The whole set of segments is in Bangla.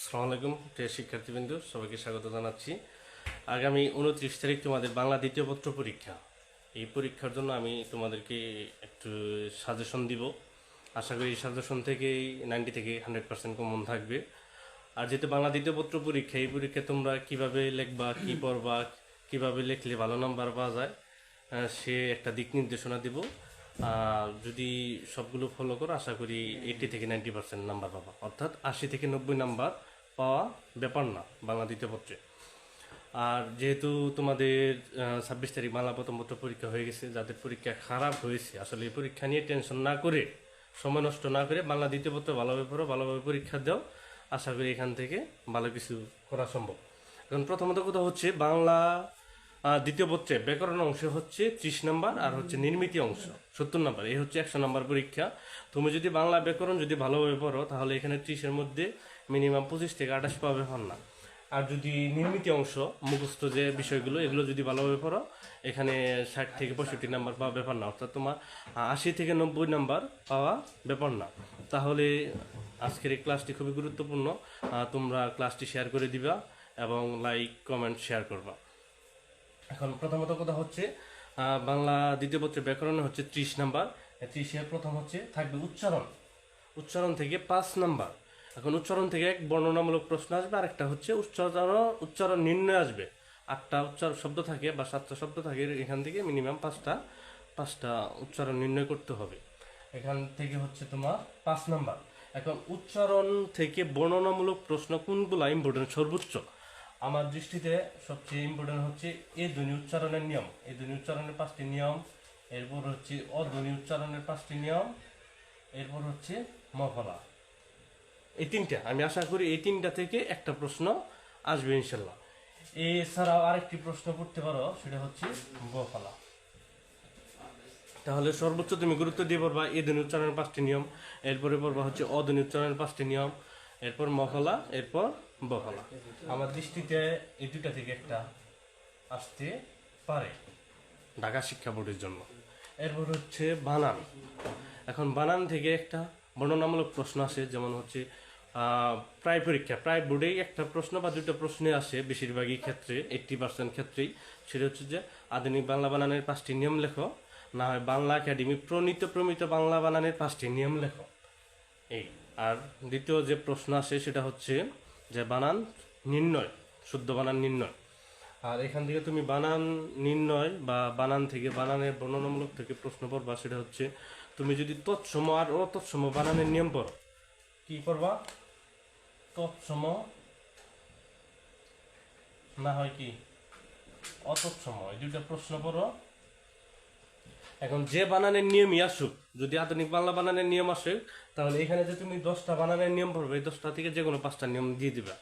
আসসালামু আলাইকুম প্রিয় শিক্ষার্থীবৃন্দ, সবাইকে স্বাগত জানাচ্ছি। আগামী 29 তারিখ তোমাদের বাংলা দ্বিতীয় পত্র পরীক্ষা। এই পরীক্ষার জন্য আমি তোমাদেরকে একটু সাজেশন দিব। আশা করি এই সাজেশন থেকেই 90 থেকে 100% কমন থাকবে। আর যেহেতু বাংলা দ্বিতীয় পত্র পরীক্ষা, এই পরীক্ষায় তোমরা কিভাবে লিখবা, কি পড়বা, কিভাবে লিখলে ভালো নাম্বার পাওয়া যায়, সে একটা দিক নির্দেশনা দিব। যদি সবগুলো ফলো করো, আশা করি 80 থেকে 90% নাম্বার পাবা, অর্থাৎ 80 থেকে 90 নাম্বার পাওয়া ব্যাপার না বাংলা দ্বিতীয় পত্রে। আর যেহেতু তোমাদের 26 তারিখ বাংলা প্রথম পত্র পরীক্ষা হয়ে গেছে, যাদের পরীক্ষা খারাপ হয়েছে আসলে এই পরীক্ষা নিয়ে টেনশন না করে, সময় নষ্ট না করে বাংলা দ্বিতীয় পত্র ভালোভাবে পড়ো, ভালোভাবে পরীক্ষা দাও। আশা করি এখান থেকে ভালো কিছু করা সম্ভব। এখন প্রথমত কথা হচ্ছে বাংলা দ্বিতীয় পত্রে ব্যাকরণ অংশ হচ্ছে 30 নম্বর, আর হচ্ছে নির্মিতি অংশ 70 নম্বর। এই হচ্ছে 100 নম্বর পরীক্ষা। তুমি যদি বাংলা ব্যাকরণ যদি ভালোভাবে পড়ো তাহলে এখানে 30-এর মধ্যে মিনিমাম 25 থেকে 28 পাওয়া ব্যাপার না। আর যদি নির্মিতি অংশ মুখস্থ যে বিষয়গুলো এগুলো যদি ভালোভাবে পড়ো, এখানে 60 থেকে 65 নাম্বার পাওয়া ব্যাপার না, অর্থাৎ তোমার 80 থেকে 90 নাম্বার পাওয়া ব্যাপার না। তাহলে আজকের এই ক্লাসটি খুবই গুরুত্বপূর্ণ। তোমরা ক্লাসটি শেয়ার করে দিবা এবং লাইক কমেন্ট শেয়ার করবা। এখন প্রথমত কথা হচ্ছে বাংলা দ্বিতীয় পত্রের ব্যাকরণে হচ্ছে 30 নাম্বার। 30-এর প্রথম হচ্ছে থাকবে উচ্চারণ। উচ্চারণ থেকে 5 নাম্বার। এখন উচ্চারণ থেকে এক বর্ণনামূলক প্রশ্ন আসবে, আর একটা হচ্ছে উচ্চারণ নির্ণয় আসবে। 8টা উচ্চারণ শব্দ থাকে বা 7টা শব্দ থাকে, এখান থেকে মিনিমাম পাঁচটা উচ্চারণ নির্ণয় করতে হবে। এখান থেকে হচ্ছে তোমার 5 নাম্বার। এখন উচ্চারণ থেকে বর্ণনামূলক প্রশ্ন কোনগুলো ইম্পর্টেন্ট সর্বোচ্চ? আমার দৃষ্টিতে সবচেয়ে ইম্পর্টেন্ট হচ্ছে এই ধ্বনি উচ্চারণের নিয়ম। এই ধ্বনি উচ্চারণের 5টি নিয়ম, এরপর হচ্ছে অধ্বনি উচ্চারণের 5টি নিয়ম, এরপর হচ্ছে মফলা। এই তিনটা, আমি আশা করি এই তিনটা থেকে একটা প্রশ্ন আসবে ইনশাল্লাহ। এছাড়াও আরেকটি প্রশ্ন করতে পারো, সেটা হচ্ছে বফলা। তাহলে সর্বোচ্চ তুমি গুরুত্ব দিয়ে পড়বা এই ধ্বনি উচ্চারণের 5টি নিয়ম, এরপরে পড়বা হচ্ছে অধ্বনি উচ্চারণের 5টি নিয়ম, এরপর মফলা, এরপর বফলা। আমার দৃষ্টিতে এই দুটা থেকে একটা আসতে পারে ঢাকা শিক্ষা বোর্ডের জন্য। এরপর হচ্ছে বানান। এখন বানান থেকে একটা বর্ণনামূলক প্রশ্ন আসে, যেমন হচ্ছে প্রায় পরীক্ষা, প্রায় বোর্ডেই একটা প্রশ্ন বা দুটো প্রশ্নে আসে বেশিরভাগই ক্ষেত্রে, 80% ক্ষেত্রেই। সেটা হচ্ছে যে আধুনিক বাংলা বানানের 5টি নিয়ম লেখো, না হয় বাংলা একাডেমি প্রমিত বাংলা বানানের 5টি নিয়ম লেখো। এই আর দ্বিতীয় যে প্রশ্ন আসে সেটা হচ্ছে যে বানান নির্ণয়, শুদ্ধ বানান নির্ণয়। আর এখান থেকে তুমি বানান নির্ণয় বা বানান থেকে বানানের বর্ণনামূলক থেকে প্রশ্ন পড়বা, সেটা হচ্ছে তুমি যদি তৎসম আর অতৎসম বানানের নিয়ম পড়ো। কি পড়বা? তৎসম না হয় কি অতৎসম, এই দুইটা প্রশ্ন পড়ো। এখন যে বানানের নিয়মই আসুক, যদি আধুনিক বাংলা বানানের নিয়ম আসে, তাহলে এখানে যে তুমি 10টা বানানের নিয়ম পড়বে, এই 10টা থেকে যে কোনো 5টা নিয়ম দিয়ে দিবা।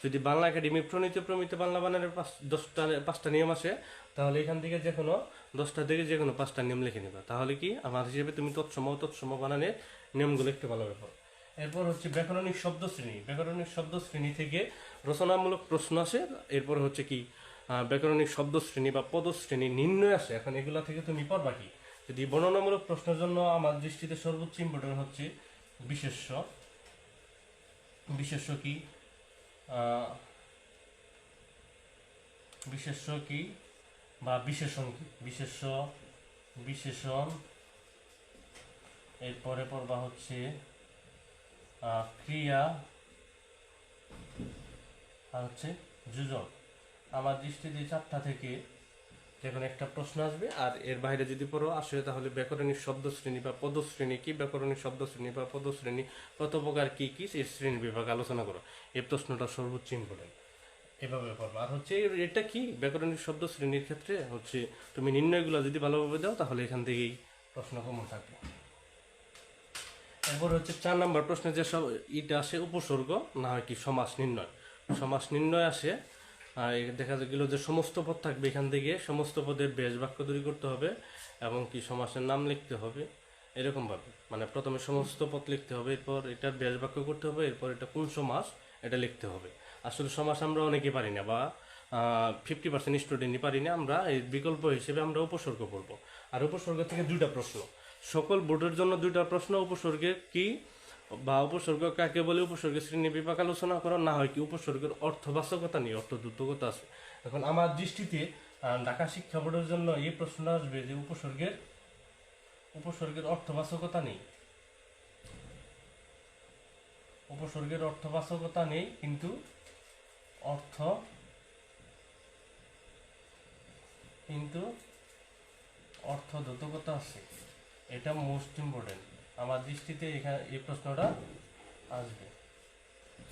যদি বাংলা একাডেমি প্রমিত বাংলা বানানের 5টা নিয়ম আসে, তাহলে এখান থেকে যে কোনো 10টা থেকে যে কোনো 5টা নিয়ম লিখে নিবা। তাহলে কি আমার হিসেবে তুমি তৎসম বানানের নিয়মগুলো একটু ভালো ব্যাপার। এরপর হচ্ছে ব্যাকরণিক শব্দ শ্রেণী। ব্যাকরণিক শব্দ শ্রেণী থেকে রচনামূলক প্রশ্ন আসে। এরপর হচ্ছে কি ব্যাকরণিক শব্দ শ্রেণী বা পদশ্রেণী নির্ণয় আসে। এখন এগুলা থেকে তুমি পড়বা কি? যদি বর্ণনামূলক প্রশ্নের জন্য আমার দৃষ্টিতে সর্বোচ্চ ইম্পর্টেন্ট হচ্ছে বিশেষ্য। বিশেষ্য কি বিশেষ্য কি বা বিশেষণ কি? বিশেষণ। এরপরে পড়বা হচ্ছে ক্রিয়া, আর হচ্ছে যোজন। আমার দৃষ্টিতে 4টা থেকে যে কোনো একটা প্রশ্ন আসবে। আর এর বাইরে যদি পড়ো আসে, তাহলে ব্যাকরণিক শব্দ শ্রেণী বা পদশ্রেণী কি, ব্যাকরণিক শব্দ শ্রেণী বা পদশ্রেণী কত প্রকার কি কি, এই শ্রেণী বিভাগ আলোচনা করো। এই প্রশ্নটা সর্বোচ্চ ইম্পর্টেন্ট, এভাবে পড়বো। আর হচ্ছে এটা কি ব্যাকরণিক শব্দ শ্রেণীর ক্ষেত্রে হচ্ছে তুমি নির্ণয়গুলো যদি ভালোভাবে দাও, তাহলে এখান থেকেই প্রশ্ন কমন থাকবে। এরপর হচ্ছে 4 নম্বর প্রশ্নে যে সব ইটা আসে উপসর্গ, না হয় কি সমাস নির্ণয়। সমাস নির্ণয় আসে, দেখা গেল যে সমস্ত পদ থাকবে, এখান থেকে সমস্ত পদের বেশ বাক্য তৈরি করতে হবে এবং কি সমাসের নাম লিখতে হবে এরকমভাবে। মানে প্রথমে সমস্ত পদ লিখতে হবে, এরপর এটার বেশ বাক্য করতে হবে, এরপর এটা কোন সমাস এটা লিখতে হবে। আসলে সমাস আমরা অনেকে পারি না, বা 50% স্টুডেন্টই পারি না। আমরা এই বিকল্প হিসেবে আমরা উপসর্গ পড়বো। আর উপসর্গ থেকে 2টা প্রশ্ন, সকল বোর্ডের জন্য 2টা প্রশ্ন। উপসর্গের কি বা উপসর্গ কাকে বলে, উপসর্গের শ্রেণী বিভাগ আলোচনা করো, না হয় কি উপসর্গের অর্থবাচকতা নিয়ে অর্থদ্যোতকতা আছে। এখন আমার দৃষ্টিতে ঢাকা শিক্ষা বোর্ডের জন্য এই প্রশ্নটা আসবে যে উপসর্গের অর্থবাচকতা নেই, উপসর্গের অর্থবাচকতা নেই, কিন্তু অর্থদ্যোতকতা আছে। এটা মোস্ট ইম্পর্টেন্ট আমার দৃষ্টিতে, এখানে এই প্রশ্নটা আসবে।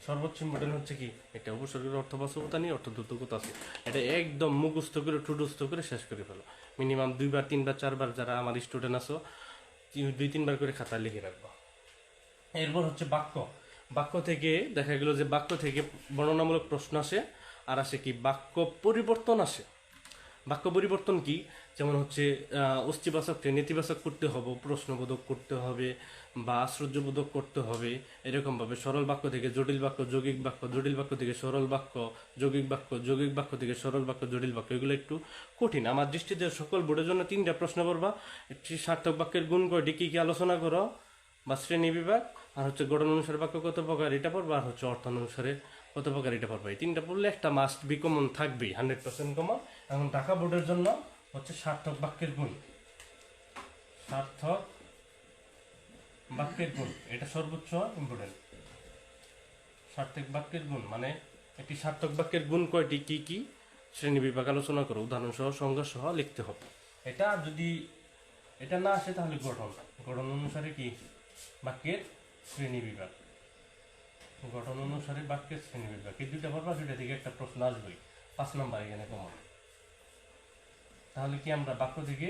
সর্বোচ্চ ইম্পর্টেন্ট হচ্ছে কি, এটা উপসর্গের অর্থবাচকতা নিয়ে অর্থদ্যোতকতা আছে। এটা একদম মুখস্থ করে ঠুটস্থ করে শেষ করে ফেলো। মিনিমাম 2বার 3বার 4বার যারা আমার স্টুডেন্ট আছো 2-3বার করে খাতায় লিখে রাখবো। এরপর হচ্ছে বাক্য। বাক্য থেকে দেখা গেল যে বাক্য থেকে বর্ণনামূলক প্রশ্ন আসে, আর আসে কি বাক্য পরিবর্তন আসে। বাক্য পরিবর্তন কি, যেমন হচ্ছে অস্তিবাচককে নেতিবাচক করতে হবে, প্রশ্নবোধক করতে হবে বা আশ্চর্যবোধক করতে হবে, এরকমভাবে সরল বাক্য থেকে জটিল বাক্য, যৌগিক বাক্য, জটিল বাক্য থেকে সরল বাক্য, যৌগিক বাক্য, যৌগিক বাক্য থেকে সরল বাক্য, জটিল বাক্য, এগুলো একটু কঠিন। আমার দৃষ্টিতে সকল বোর্ডের জন্য 3টা প্রশ্ন করবা। একটি সার্থক বাক্যের গুণ কয়টি, কি কি আলোচনা করো বা শ্রেণী বিভাগ, আর হচ্ছে গঠন অনুসারে বাক্য কত প্রকার এটা পড়বা, আর হচ্ছে অর্থ অনুসারে কত প্রকার এটা পড়বা। এই 3টা পড়লে একটা মাস্ট বি কমন থাকবেই, 100% কমন। এখন ঢাকা বোর্ডের জন্য হচ্ছে সার্থক বাক্যের গুণ, সার্থক বাক্যের গুণ এটা সর্বোচ্চ ইম্পর্টেন্ট। সার্থক বাক্যের গুণ মানে একটি সার্থক বাক্যের গুণ কয়টি, কি কি শ্রেণী বিভাগ আলোচনা করো, উদাহরণ সহ সংজ্ঞা সহ লিখতে হবে। এটা যদি এটা না আসে তাহলে গঠন অনুসারে কি বাক্যের শ্রেণী বিভাগ, গঠন অনুসারে বাক্যের শ্রেণী বিভাগ, এই 2টা পড়বা, 2টা থেকে একটা প্রশ্ন আসবেই 5 নাম্বার এখানে কমন। তাহলে কি আমরা বাক্য থেকে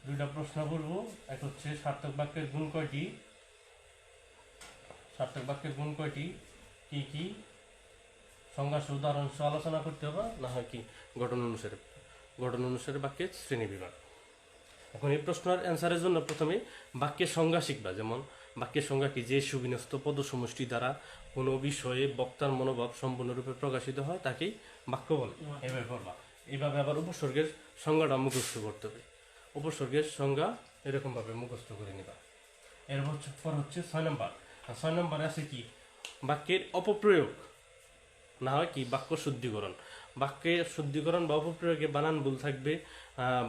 2টা প্রশ্ন বলবো। এক হচ্ছে সার্থক বাক্যের গুণ কয়টি, সার্থক বাক্যের গুণ কয়টি, কি কি সংজ্ঞা সহ উদাহরণ সহ আলোচনা করতে হবে, না হয় কি গঠন অনুসারে বাক্যের শ্রেণী বিভাগ। এখন এই প্রশ্নের অ্যান্সারের জন্য প্রথমে বাক্যের সংজ্ঞা শিখবা। যেমন বাক্যের সংজ্ঞা কি, যে সুবিন্যস্ত পদসমষ্টি দ্বারা কোনো বিষয়ে বক্তার মনোভাব সম্পূর্ণরূপে প্রকাশিত হয় তাকেই বাক্য বলে, এভাবে পড়বা। এইভাবে আবার উপসর্গের সংজ্ঞাটা মুখস্থ করতে হবে, উপসর্গের সংজ্ঞা এরকমভাবে মুখস্থ করে নিবা। এরপর হচ্ছে 6 নম্বর। 6 নম্বরে আছে কি বাক্যের অপপ্রয়োগ, না হয় কি বাক্য শুদ্ধিকরণ। বাক্যের শুদ্ধিকরণ বা অপপ্রয়োগে বানান ভুল থাকবে,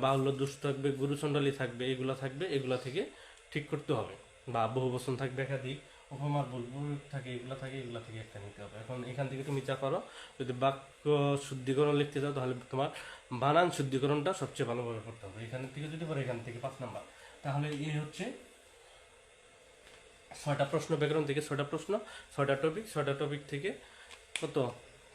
বাহুল্য দোষ থাকবে, গুরুচণ্ডালী থাকবে, এগুলা থেকে ঠিক করতে হবে। বা বহুবচন থাকবে একাধিক, উপমার ভুল থাকে, এগুলা থেকে একটা নিতে হবে। এখন এখান থেকে তুমি যা করো, যদি বাক্য শুদ্ধিকরণ লিখতে চাও তাহলে তোমার বানান শুদ্ধিকরণটা সবচেয়ে ভালোভাবে করতে হবে। এখান থেকে যদি পরে এখান থেকে 5 নাম্বার, তাহলে এই হচ্ছে 6টা প্রশ্ন, ব্যাকরণ থেকে 6টা প্রশ্ন, 6টা টপিক থেকে কত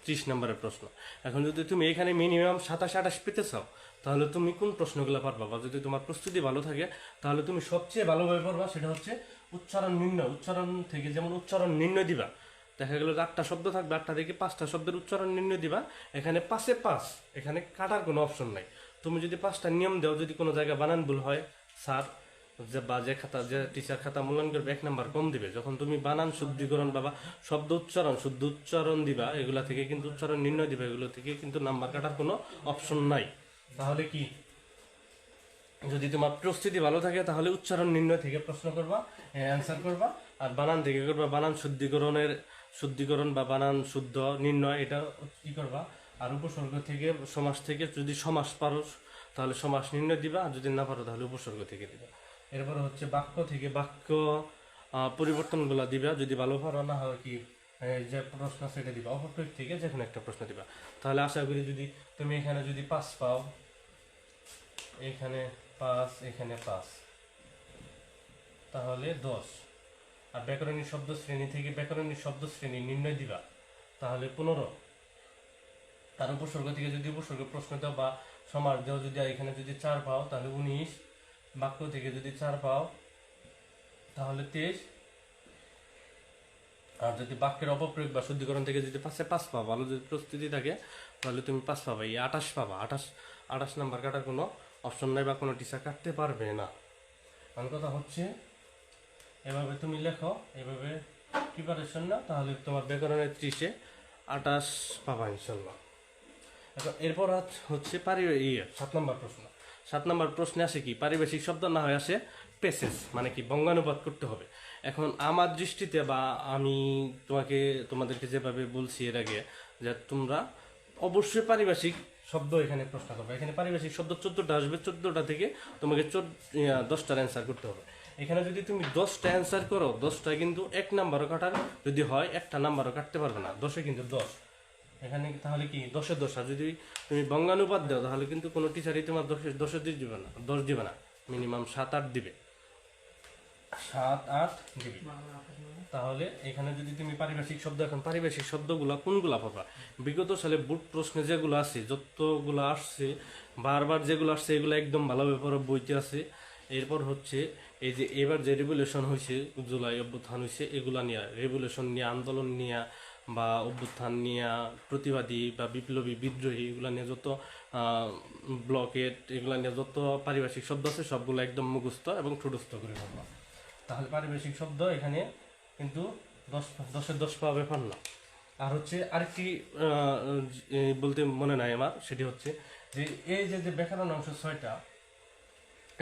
30 নম্বরের প্রশ্ন। এখন যদি তুমি এখানে মিনিমাম 27-28 পেতে চাও তাহলে তুমি কোন প্রশ্নগুলো পারবা, বা যদি তোমার প্রস্তুতি ভালো থাকে তাহলে তুমি সবচেয়ে ভালোভাবে পারবা সেটা হচ্ছে উচ্চারণ নির্ণয়। উচ্চারণ থেকে যেমন উচ্চারণ নির্ণয় দিবা, দেখা গেল 8টা শব্দ থাকবে, 8টা থেকে 5টা শব্দের উচ্চারণ নির্ণয় দিবা। এখানে 5-এ 5, এখানে কাটার কোনো অপশন নাই। তুমি যদি 5টা নিয়ম দাও, যদি কোনো জায়গায় বানান ভুল হয়, স্যার যে টিচার খাতা মূল্যায়ন করবে 1 নাম্বার কম দিবে। যখন তুমি বানান শুদ্ধিকরণ বা শব্দ শুদ্ধ উচ্চারণ দিবা, এগুলা থেকে কিন্তু উচ্চারণ নির্ণয় দিবা, এগুলো থেকে কিন্তু নাম্বার কাটার কোনো অপশন নাই। তাহলে কি যদি তোমার প্রস্তুতি ভালো থাকে তাহলে উচ্চারণ নির্ণয় থেকে প্রশ্ন করবা, অ্যান্সার করবা। আর বানান থেকে করবা বানান শুদ্ধিকরণ বা বানান শুদ্ধ নির্ণয়, এটা কি করবা। আর উপসর্গ থেকে সমাস থেকে যদি সমাস পারো তাহলে সমাস নির্ণয় দিবা, আর যদি না পারো তাহলে উপসর্গ থেকে দিবা। এরপর হচ্ছে বাক্য থেকে বাক্য পরিবর্তনগুলো দিবা, যদি ভালো পারো, না হয় কি যে প্রশ্ন সেটা দিবা। অপপ্রয়োগ থেকে যে কোনো একটা প্রশ্ন দিবা। তাহলে আশা করি যদি তুমি এখানে যদি 5 পাও, এখানে 5, এখানে 5, তাহলে 10। আর ব্যাকরণিক শব্দ শ্রেণী থেকে ব্যাকরণিক শব্দ শ্রেণী নির্ণয় দিবা, তাহলে 15। তার উপসর্গ থেকে যদি উপসর্গ প্রশ্ন দাও বা সমাস দাও, যদি এখানে যদি 4 পাও তাহলে 19। বাক্য থেকে যদি 4 পাও তাহলে 23। আর যদি বাক্যের অপপ্রয়োগ বা শুদ্ধিকরণ থেকে যদি 5-এ 5 পাও, ভালো যদি প্রস্তুতি থাকে তাহলে তুমি 5 পাবা। এই 28 পাবা। 28 নাম্বার কাটার কোনো অপশন নাই বা কোনো টিচার কাটতে পারবে না। আমার কথা হচ্ছে এভাবে তুমি লেখো, এভাবে প্রিপারেশন না, তাহলে তোমার ব্যাকরণের 30-এ 28 পাবা ইনশাল্লাহ। এরপর হচ্ছে 7 নম্বর প্রশ্ন। 7 নম্বর প্রশ্নে আসে কি পারিবেশিক শব্দ, না হয় আসে প্যাসেজ, মানে কি বঙ্গানুবাদ করতে হবে। এখন আমার দৃষ্টিতে বা আমি তোমাদেরকে যেভাবে বলছি এর আগে, যে তোমরা অবশ্যই পারিভাষিক শব্দ এখানে প্রশ্ন করবে। এখানে পারিভাষিক শব্দ 14টা আসবে, 14টা থেকে তোমাকে 10টার অ্যান্সার করতে হবে। এখানে যদি তুমি 10টা অ্যান্সার করো, 10টা কিন্তু 1 নাম্বারও কাটার যদি হয়, একটা নাম্বারও কাটতে পারবে না। 10-এ কিন্তু 10 এখানে, তাহলে কি 10-এ 10। আর যদি তুমি বঙ্গানুপাত দাও তাহলে কিন্তু কোনো টিচারই তোমার 10-এ দিবে না, 10 দিবে না, মিনিমাম 7-8 দিবে, 7-8 দিবে। তাহলে এখানে যদি তুমি পারিভাষিক শব্দ, এখন পারিভাষিক শব্দগুলা কোনগুলা পাবা? বিগত সালে বোর্ড প্রশ্নে যেগুলো আছে, যতগুলো আসছে বারবার যেগুলো আসছে, এগুলো একদম ভালোভাবে পড়া বইতে আছে। এরপর হচ্ছে এই যে এবার যে রেভুলেশন হয়েছে, জুলাই অভ্যুত্থান হয়েছে, এগুলা নিয়ে, রেভুলেশন নিয়ে, আন্দোলন নিয়ে বা অভ্যুত্থান নিয়ে, প্রতিবাদী বা বিপ্লবী, বিদ্রোহী, এগুলা নিয়ে যত ব্লকেট, এগুলা নিয়ে যত পারিভাষিক শব্দ আছে সবগুলো একদম মুখস্থ এবং ঠোঁটস্থ করে ফেলবা। তাহলে পারিভাষিক শব্দ এখানে কিন্তু 10-এর 10 পাওয়া ব্যাপার না। আর হচ্ছে আরেকটি বলতে মনে নাই আমার, সেটি হচ্ছে যে এই যে ব্যাকরণ অংশ 6টা,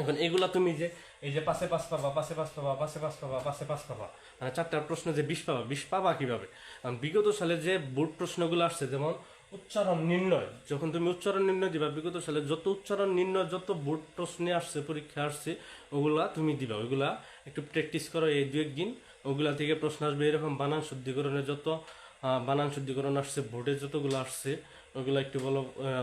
এখন এগুলা তুমি যে এই যে 5-এ 5 পাবা, 5-এ 5 পাবা, 5-এ 5 পাবা, 5-এ 5 পাবা, মানে 4টার প্রশ্ন যে 20 পাবা, 20 পাবা কিভাবে? কারণ বিগত সালে যে বোর্ড প্রশ্নগুলো আসছে, যেমন উচ্চারণ নির্ণয়, যখন তুমি উচ্চারণ নির্ণয় দিবা, বিগত সালে যত উচ্চারণ নির্ণয়, যত বোর্ড প্রশ্নে আসছে, পরীক্ষা আসছে, ওগুলা তুমি দিবা। ওইগুলা একটু প্র্যাকটিস করো এই 2-1 দিন, ওগুলা থেকে প্রশ্ন আসবে। এরকম বানান শুদ্ধিকরণের যত বানান শুদ্ধিকরণ আসছে, বোর্ডে যতগুলো আসছে, ওইগুলো একটু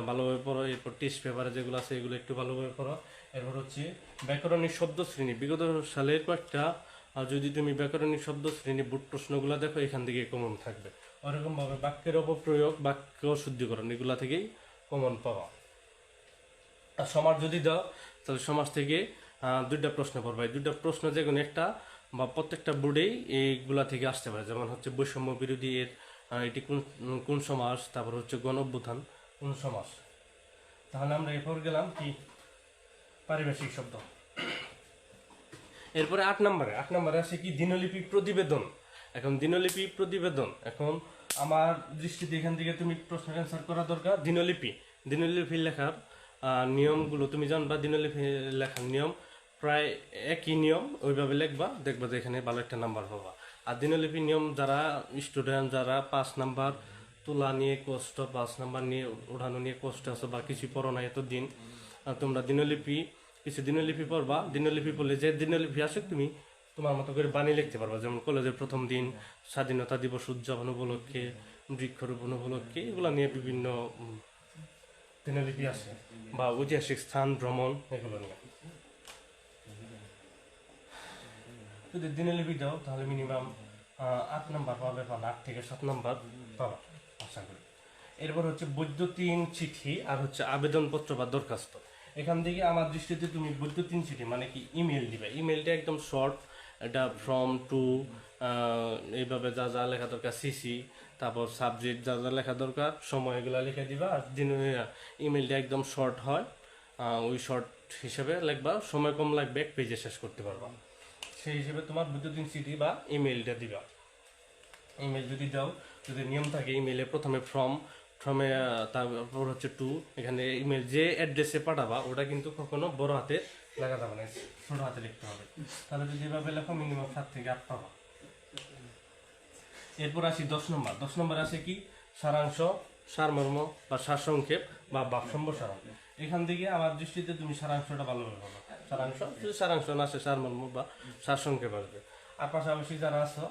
ভালোভাবে পড়ো। এরপর টেস্ট পেপারে যেগুলো আছে এগুলো একটু ভালোভাবে পড়ো। এরপর হচ্ছে ব্যাকরণিক শব্দ শ্রেণী, বিগত সালের কয়েকটা যদি তুমি ব্যাকরণিক শব্দ শ্রেণী বোর্ড প্রশ্নগুলো দেখো, এখান থেকে কমন থাকবে। ওরকমভাবে বাক্যের অপপ্রয়োগ, বাক্য শুদ্ধিকরণ, এগুলা থেকেই কমন পাওয়া। আর সমাজ যদি দাও তাহলে সমাজ থেকে 2টা প্রশ্ন পড়বে। এই 2টা প্রশ্ন যে কোনো একটা বা প্রত্যেকটা বোর্ডেই এইগুলা থেকে আসতে পারে। যেমন হচ্ছে বৈষম্য বিরোধী এর এটি কোন সমাস, তারপর হচ্ছে গণ অভ্যুত্থান কোন সমাস। তাহলে আমরা এরপর গেলাম কি পারিভাষিক শব্দ। এরপরে 8 নম্বরে আছে কি দিনলিপি প্রতিবেদন। এখন দিনলিপি প্রতিবেদন, এখন আমার দৃষ্টিতে এখান থেকে তুমি প্রশ্নের অ্যান্সার করা দরকার। দিনলিপি লেখার নিয়মগুলো তুমি জানবা। দিনলিপি লেখার নিয়ম প্রায় একই নিয়ম, ওইভাবে লিখবা, দেখবা যে এখানে ভালো একটা নাম্বার পাবা। আর দিনলিপির নিয়ম যারা স্টুডেন্ট, যারা 5 নাম্বার তোলা নিয়ে কষ্ট, 5 নাম্বার নিয়ে ওঠানো নিয়ে কষ্ট আছে বা কিছু পড়ো না এতদিন, তোমরা কিছু দিনলিপি পড়বা। দিনলিপি পড়লে যে দিনলিপি আসে তুমি তোমার মতো করে বানিয়ে লিখতে পারবা। যেমন কলেজের প্রথম দিন, স্বাধীনতা দিবস উদযাপন উপলক্ষে, বৃক্ষরোপণ উপলক্ষে, এগুলো নিয়ে বিভিন্ন দিনলিপি আছে, বা ঐতিহাসিক স্থান ভ্রমণ, এগুলো নিয়ে। যদি দিনলিপি দাও তাহলে মিনিমাম 8 নাম্বার পাবে, বা 8 থেকে 7 নাম্বার পাবা আশা করি। এরপর হচ্ছে বৈদ্যুতিন চিঠি আর হচ্ছে আবেদনপত্র বা দরখাস্ত। এখান থেকে আমার দৃষ্টিতে তুমি বৈদ্যুতিন চিঠি মানে কি ইমেল দিবে। ইমেলটা একদম শর্ট, এটা ফ্রম টু, এইভাবে যা যা লেখা দরকার, সিসি, তারপর সাবজেক্ট যা যা লেখা দরকার, সময় এগুলো লিখে দিবা। আর ইমেলটা একদম শর্ট হয়, ওই শর্ট হিসেবে লিখবা, সময় কম লাগবে, 1 পেজে শেষ করতে পারবা। সেই হিসেবে তোমার বৈদ্যুতিন চিঠি বা ইমেলটা দিবা। ইমেল যদি দাও, যদি নিয়ম থাকে ইমেলে প্রথমে ফ্রমে তারপর হচ্ছে টু, এখানে ইমেল যে অ্যাড্রেসে পাঠাবা ওটা কিন্তু কখনো বড় হাতে লেখা যাবে না, ছোট হাতে লিখতে হবে। তাহলে যদি এভাবে লেখো মিনিমাম 7 থেকে 8 পাবা। এরপর আসি 10 নম্বর। 10 নম্বর আছে কি সারাংশ, সারমর্ম বা সারসংক্ষেপ বা ভাবসম্প্রসারণ। এখান থেকে আমার দৃষ্টিতে তুমি সারাংশটা ভালোভাবে পাবা। যদি সারাংশ না আসে, সারমর্ম বা সারসংক্ষেপ আসবে। আর পাশাপাশি যারা আছো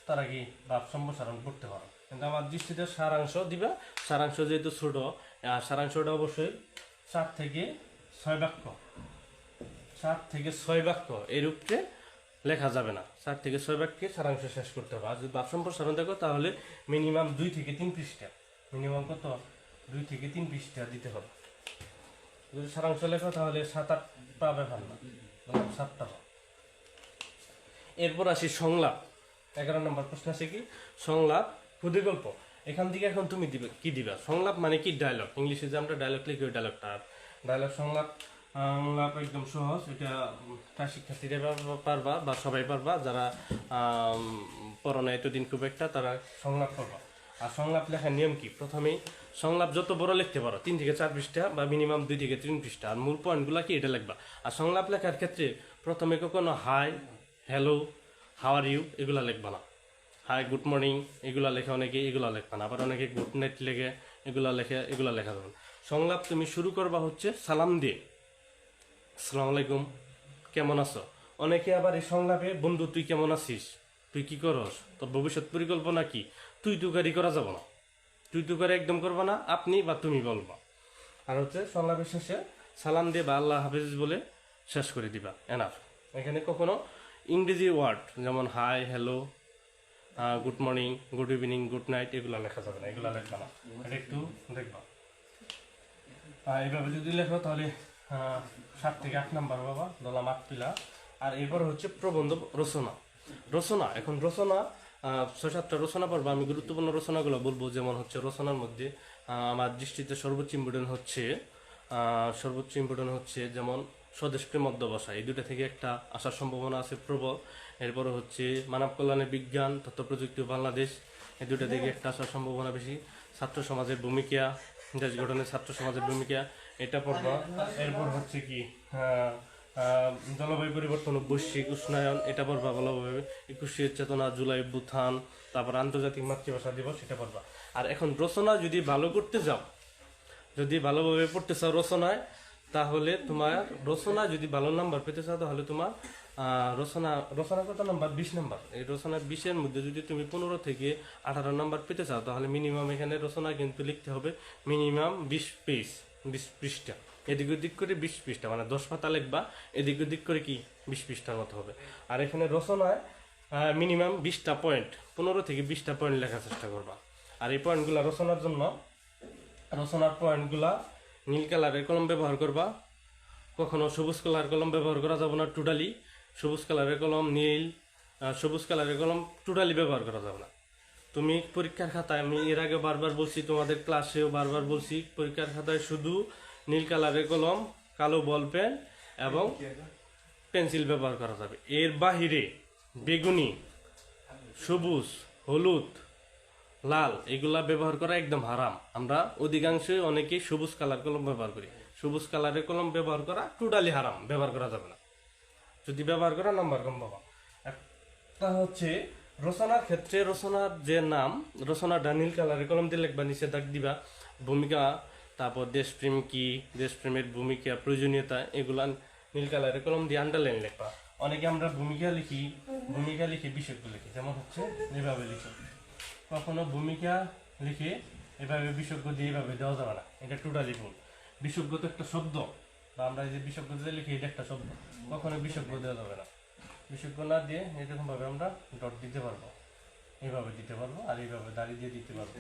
তারা কি ভাব সম্প্রসারণ করতে পারো। কিন্তু আমার দৃষ্টিতে সারাংশ দিবা। সারাংশ যেহেতু ছোট, আর সারাংশটা অবশ্যই 4 থেকে 6 বাক্য, 4 থেকে 6 বাক্য এর উপরে লেখা যাবে না। 4 থেকে 6 বাক্যে সারাংশ শেষ করতে হবে। আর যদি ভাব সম্প্রসারণ দেখো তাহলে মিনিমাম 2 থেকে 3 পৃষ্ঠা, মিনিমাম কত 2 থেকে 3 পৃষ্ঠা দিতে হবে। যদি সারাংশ লেখো তাহলে 7-8 পাবে, ভালো না, 7টা। এরপর আসি সংলাপ। 11 নম্বর প্রশ্ন আছে কি সংলাপ ক্ষুদিগল্প। এখান থেকে এখন তুমি দিবে কি দিবা। সংলাপ মানে কি ডায়লগ, ইংলিশে যে আমরা ডায়লগ লিখি ওই ডায়লগটা। ডায়লগ সংলাপ একদম সহজ, এটা শিক্ষার্থীরা পারবা বা সবাই পারবা, যারা পড়ো না এতদিন খুব একটা, তারা সংলাপ পারবা। আর সংলাপ লেখার নিয়ম কি, প্রথমেই সংলাপ যত বড় লিখতে পারো 3 থেকে 4 পৃষ্ঠা বা মিনিমাম 2 থেকে 3 পৃষ্ঠা। আর মূল পয়েন্টগুলো কি এটা লিখবা। আর সংলাপ লেখার ক্ষেত্রে প্রথমে কখনো hi, hello, how are you এগুলা লিখবা না। হাই গুড মর্নিং এগুলা লেখে অনেকে, এগুলা লেখবা না। আবার অনেকে গুড নাইট লেখে, এগুলা লেখে, এগুলা লেখা যাবে না। সংলাপ তুমি শুরু করবা হচ্ছে সালাম দিয়ে, আসসালামু আলাইকুম, কেমন আছো। অনেকে আবার এই সংলাপে বন্ধু তুই কেমন আছিস, তুই কি করস, তোর ভবিষ্যৎ পরিকল্পনা কি, তুই তুকারি করা যাব না। তুই তুকারি একদম করবা না, আপনি বা তুমি বলবা। আর হচ্ছে সংলাপের শেষে সালাম দিয়ে বা আল্লাহ হাফেজ বলে শেষ করে দিবা, এনাফ। এখানে কখনো ইংরেজি ওয়ার্ড যেমন hi, hello, good morning, good evening, good night এগুলো লেখা যাবে না, এগুলো লেখবা না। এটা একটু দেখবা। এইভাবে যদি লেখো তাহলে 7 থেকে 8 নাম্বার বাবা, দলাম 8 পিলা। আর এরপর হচ্ছে প্রবন্ধ রচনা। রচনা এখন রচনা 6-7টা রচনা পড়বো আমি। গুরুত্বপূর্ণ রচনাগুলো বলবো। যেমন হচ্ছে রচনার মধ্যে আমার দৃষ্টিতে সর্বোচ্চ ইম্পর্টেন্ট হচ্ছে যেমন স্বদেশ প্রেম অধ্যবসা, এই দুটা থেকে একটা আসার সম্ভাবনা আছে প্রবল। এরপরে হচ্ছে মানব কল্যাণে বিজ্ঞান, তথ্য প্রযুক্তি ও বাংলাদেশ, এই দুটা থেকে একটা আসার সম্ভাবনা বেশি। ছাত্র সমাজের ভূমিকা, দেশ গঠনে ছাত্র সমাজের ভূমিকা, এটা পড়বা। এরপর হচ্ছে কি জলবায়ু পরিবর্তন ও বৈশ্বিক উষ্ণায়ন, এটা পড়বা ভালোভাবে। 21শে চেতনা, জুলাই অভ্যুত্থান, তারপর আন্তর্জাতিক মাতৃভাষা দিবস, এটা পড়বা। আর এখন রচনা যদি ভালো করতে যাও, যদি ভালোভাবে পড়তে চাও রচনায়, তাহলে তোমার রচনা যদি ভালো নাম্বার পেতে চাও, তাহলে তোমার রচনা কত নাম্বার, 20 নাম্বার। এই রচনা 20-এর মধ্যে যদি তুমি 15 থেকে 18 নাম্বার পেতে চাও, তাহলে মিনিমাম এখানে রচনা কিন্তু লিখতে হবে মিনিমাম 20 পেজ, 20 পৃষ্ঠা। এদিক ওদিক করে 20 পৃষ্ঠা, মানে 10 পাতা লিখবা, এদিক ওদিক করে কি 20 পৃষ্ঠার মতো হবে। আর এখানে রচনায় মিনিমাম 20টা পয়েন্ট, 15 থেকে 20টা পয়েন্ট লেখার চেষ্টা করবা। আর এই পয়েন্টগুলো রচনার জন্য, রচনার পয়েন্টগুলা নীল কালারের কলম ব্যবহার করবা। কখনো সবুজ কালার কলম ব্যবহার করা যাবে না টোটালি। সবুজ কালারের কলম, সবুজ কালারের কলম টোটালি ব্যবহার করা যাবে না। তুমি পরীক্ষার খাতায়, আমি এর আগে বারবার বলছি, তোমাদের ক্লাসেও বারবার বলছি, পরীক্ষার খাতায় শুধু নীল কালারের কলম, কালো বল পেন এবং পেন্সিল ব্যবহার করা যাবে। এর বাহিরে বেগুনি, সবুজ, হলুদ, লাল এগুলা ব্যবহার করা একদম হারাম। আমরা অধিকাংশই অনেকেই সবুজ কালার কলম ব্যবহার করি। সবুজ কালারের কলম ব্যবহার করা টোটালি হারাম, ব্যবহার করা যাবে না। যদি ব্যবহার করা নাম্বার কম পাবা। একটা হচ্ছে রচনার ক্ষেত্রে, রচনার যে নাম, রচনাটা নীল কালারের কলম দিয়ে লিখবা, নিচে দাগ দিবা ভূমিকা, তারপর দেশপ্রেম কি, দেশপ্রেমের ভূমিকা, প্রয়োজনীয়তা, এগুলা নীল কালারের কলম দিয়ে আন্ডারলাইন লিখবা। অনেকে আমরা ভূমিকা লিখি বিশেষ্য লিখি, যেমন হচ্ছে এভাবে লিখি। কখনো ভূমিকা লিখে এভাবে বিশেষ্য দিয়ে এভাবে দেওয়া যাবে না, এটা টোটালি ভুল। বিশেষ্য তো একটা শব্দ, বা আমরা যে বিশেষ্য দিয়ে লিখি এটা একটা শব্দ, কখনো বিশেষ্য দেওয়া যাবে না। বিশেষ্য না দিয়ে এরকম ভাবে আমরা ডট দিতে পারবো, এইভাবে দিতে পারবো, আর এইভাবে দাঁড়িয়ে দিয়ে দিতে পারবো,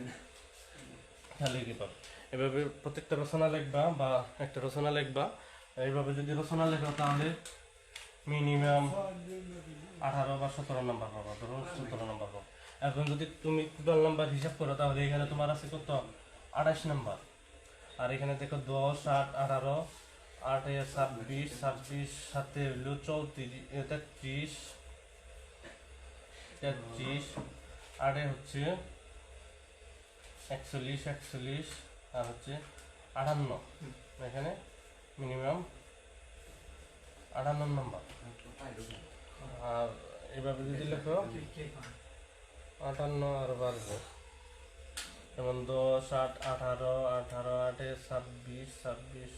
তাহলে কি পারবো। এভাবে প্রত্যেকটা রচনা লিখবা, বা একটা রচনা লিখবা। এইভাবে যদি রচনা লেখো তাহলে মিনিমাম 18 বা 17 নাম্বার পাবো, ধরো 17 নাম্বার পাবো। এখন যদি তুমি টোটাল নাম্বার হিসাব করো, তাহলে এখানে তোমার আছে কত, 28 নাম্বার। আর এখানে দেখো 10, 8, 18, 8 এ 26, 26 সাথে হলো 34, 33, 33, 8 এ হচ্ছে 41, 41, আর হচ্ছে 58। এখানে মিনিমাম 58 নাম্বার। আর এভাবে যদি লেখো 58 আর বাড়বে, যেমন 10, 8, 18, 18, 8 এ 26, 26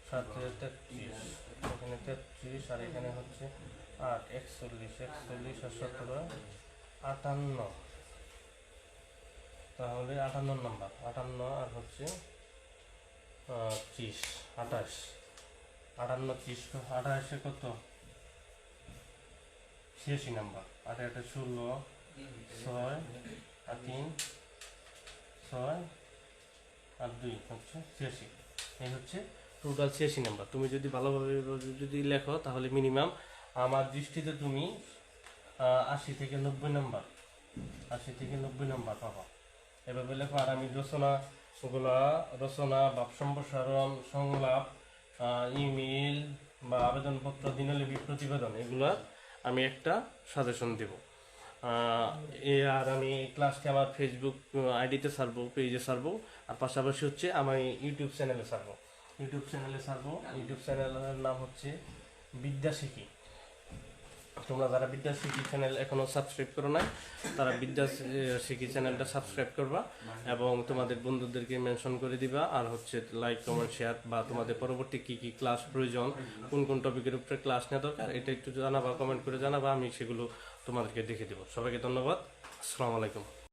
সাথে 33, এখানে 33, আর এখানে হচ্ছে 8, 41, 41 আর 17, 58। তাহলে 58 নাম্বার, 58 আর হচ্ছে 30, 28, 58, 30, 28 কত, 86 নাম্বার। 8 8 16, 6 আর 3, 6 আর 2 হচ্ছে 86। এই হচ্ছে টোটাল 86 নাম্বার। তুমি যদি ভালোভাবে যদি লেখো, তাহলে মিনিমাম আমার দৃষ্টিতে তুমি 80 থেকে 90 নাম্বার, 80 থেকে 90 নাম্বার পাবা। এভাবে লেখো। আর আমি রচনা, ভাব সম্প্রসারণ, সংলাপ, ইমেল বা আবেদনপত্র, দিনলিপি, প্রতিবেদন, এগুলা আমি একটা সাজেশন দেব। আর আমি ক্লাসকে আমার ফেসবুক আইডিতে ছাড়বো, পেজে ছাড়বো, আর পাশাপাশি হচ্ছে আমার ইউটিউব চ্যানেলে ছাড়বো। ইউটিউব চ্যানেলের নাম হচ্ছে বিদ্যা শিখি। তোমরা যারা বিদ্যাশিক্ষী চ্যানেল এখনো সাবস্ক্রাইব করো নাই তারা বিদ্যাশিক্ষী চ্যানেলটা সাবস্ক্রাইব করবা এবং তোমাদের বন্ধুদেরকে মেনশন করে দিবা, আর হচ্ছে লাইক কমেন্ট শেয়ার, বা তোমাদের পরবর্তী কি কি ক্লাস প্রয়োজন, কোন কোন টপিকের উপরে ক্লাস নেওয়া দরকার, এটা একটু জানাবা, কমেন্ট করে জানাবা, আমি সেগুলো তোমাদেরকে দেখে দেবো। সবাইকে ধন্যবাদ, আসসালামু আলাইকুম।